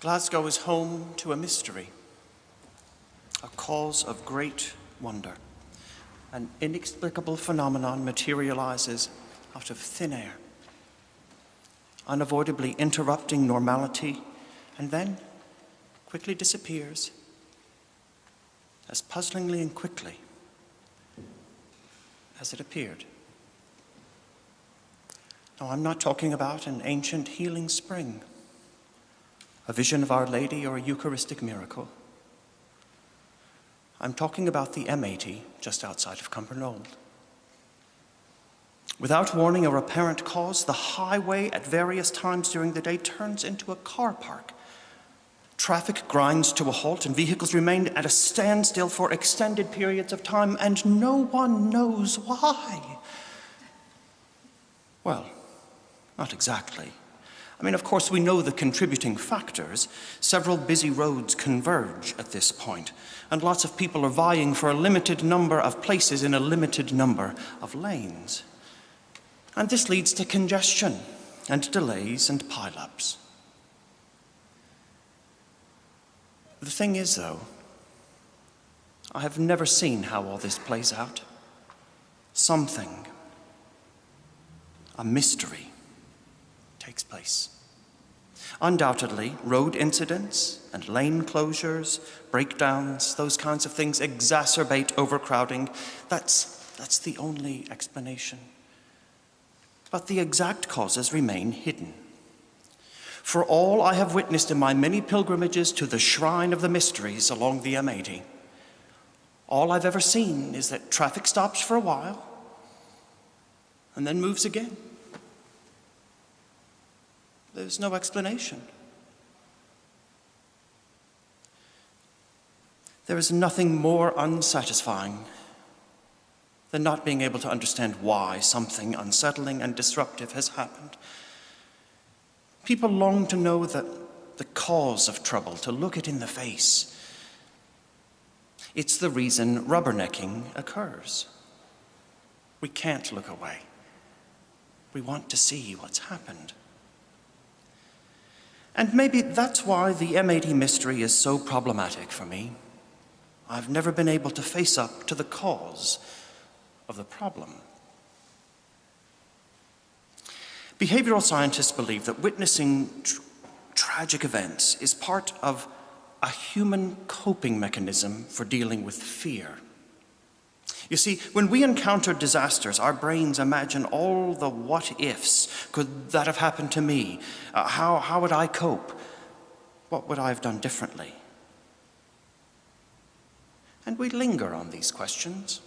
Glasgow is home to a mystery, a cause of great wonder. An inexplicable phenomenon materializes out of thin air, unavoidably interrupting normality, and then quickly disappears, as puzzlingly and quickly as it appeared. Now, I'm not talking about an ancient healing spring, a vision of Our Lady, or a Eucharistic miracle. I'm talking about the M80 just outside of Cumbernauld. Without warning or apparent cause, the highway at various times during the day turns into a car park. Traffic grinds to a halt and vehicles remain at a standstill for extended periods of time, and no one knows why. Well, not exactly. I mean, of course, we know the contributing factors. Several busy roads converge at this point, and lots of people are vying for a limited number of places in a limited number of lanes. And this leads to congestion and delays and pileups. The thing is, though, I have never seen how all this plays out. Something, a mystery, takes place. Undoubtedly, road incidents and lane closures, breakdowns, those kinds of things exacerbate overcrowding. That's the only explanation. But the exact causes remain hidden. For all I have witnessed in my many pilgrimages to the Shrine of the Mysteries along the M80, all I've ever seen is that traffic stops for a while and then moves again. There's no explanation. There is nothing more unsatisfying than not being able to understand why something unsettling and disruptive has happened. People long to know the cause of trouble, to look it in the face. It's the reason rubbernecking occurs. We can't look away. We want to see what's happened. And maybe that's why the M80 mystery is so problematic for me. I've never been able to face up to the cause of the problem. Behavioral scientists believe that witnessing tragic events is part of a human coping mechanism for dealing with fear. You see, when we encounter disasters, our brains imagine all the what-ifs. Could that have happened to me? How would I cope? What would I have done differently? And we linger on these questions.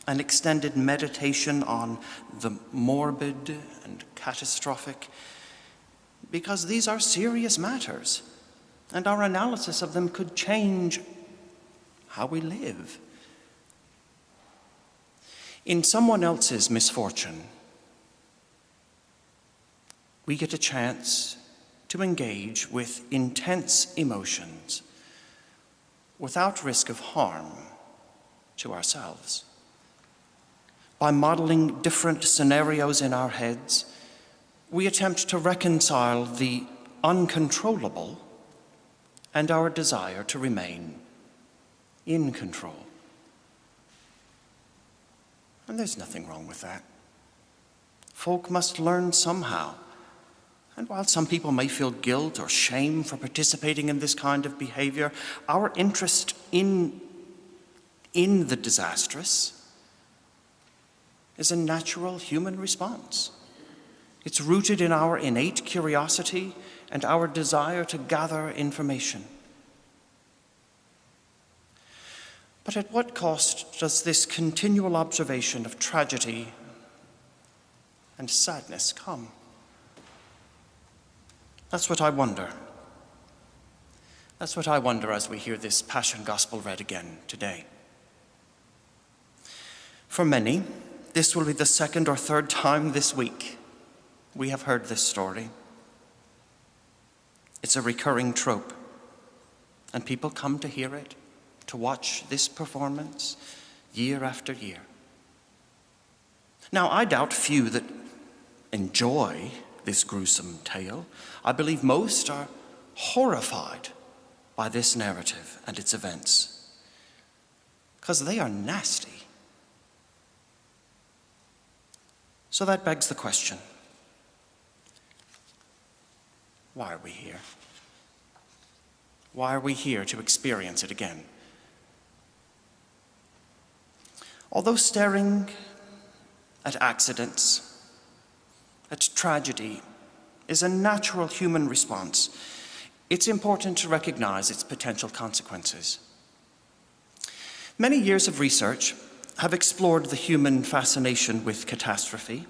An extended meditation on the morbid and catastrophic, because these are serious matters, and our analysis of them could change how we live. In someone else's misfortune, we get a chance to engage with intense emotions without risk of harm to ourselves. By modeling different scenarios in our heads, we attempt to reconcile the uncontrollable and our desire to remain in control. And there's nothing wrong with that. Folk must learn somehow. And while some people may feel guilt or shame for participating in this kind of behavior, our interest in the disastrous is a natural human response. It's rooted in our innate curiosity and our desire to gather information. But at what cost does this continual observation of tragedy and sadness come? That's what I wonder. That's what I wonder as we hear this Passion Gospel read again today. For many, this will be the second or third time this week we have heard this story. It's a recurring trope, and people come to hear it, to watch this performance year after year. Now, I doubt few that enjoy this gruesome tale. I believe most are horrified by this narrative and its events, because they are nasty. So that begs the question, why are we here? Why are we here to experience it again? Although staring at accidents, at tragedy, is a natural human response, it's important to recognize its potential consequences. Many years of research have explored the human fascination with catastrophe,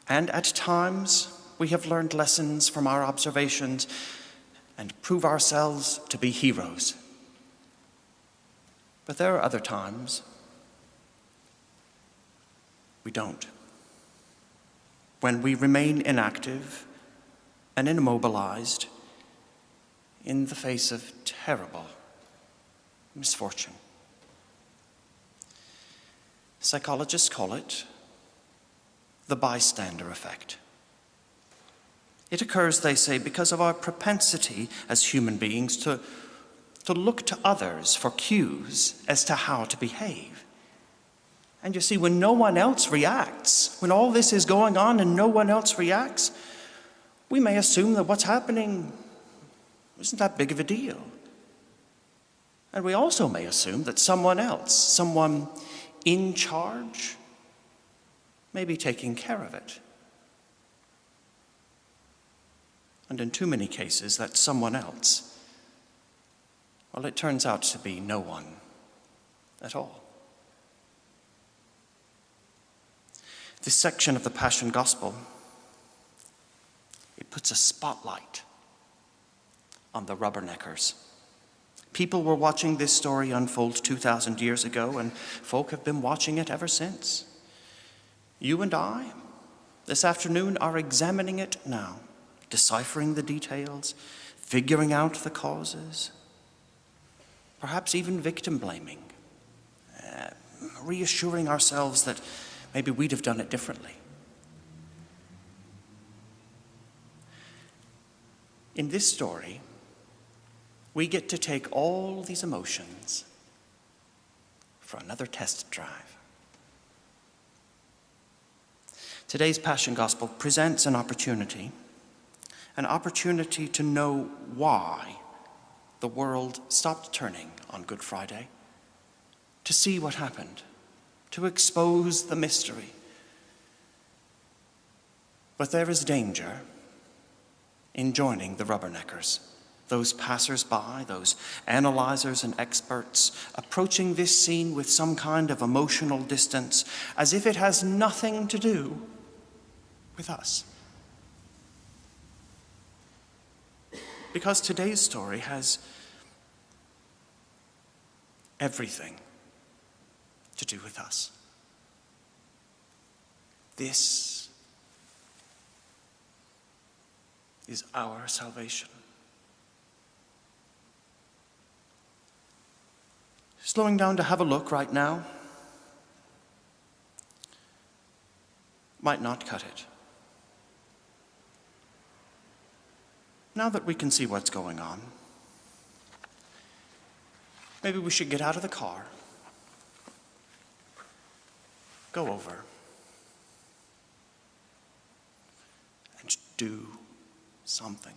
and at times we have learned lessons from our observations and prove ourselves to be heroes. But there are other times we don't. When we remain inactive and immobilized in the face of terrible misfortune. Psychologists call it the bystander effect. It occurs, they say, because of our propensity as human beings to look to others for cues as to how to behave. And you see, when no one else reacts, when all this is going on and no one else reacts, we may assume that what's happening isn't that big of a deal. And we also may assume that someone else, someone in charge, may be taking care of it. And in too many cases, that someone else, well, it turns out to be no one at all. This section of the Passion Gospel, it puts a spotlight on the rubberneckers. People were watching this story unfold 2,000 years ago, and folk have been watching it ever since. You and I, this afternoon, are examining it now, deciphering the details, figuring out the causes, perhaps even victim blaming, reassuring ourselves that maybe we'd have done it differently. In this story, we get to take all these emotions for another test drive. Today's Passion Gospel presents an opportunity to know why the world stopped turning on Good Friday, to see what happened, to expose the mystery. But there is danger in joining the rubberneckers, those passers-by, those analyzers and experts, approaching this scene with some kind of emotional distance, as if it has nothing to do with us. Because today's story has everything to do with us. This is our salvation. Slowing down to have a look right now might not cut it. Now that we can see what's going on, maybe we should get out of the car, go over, and do something.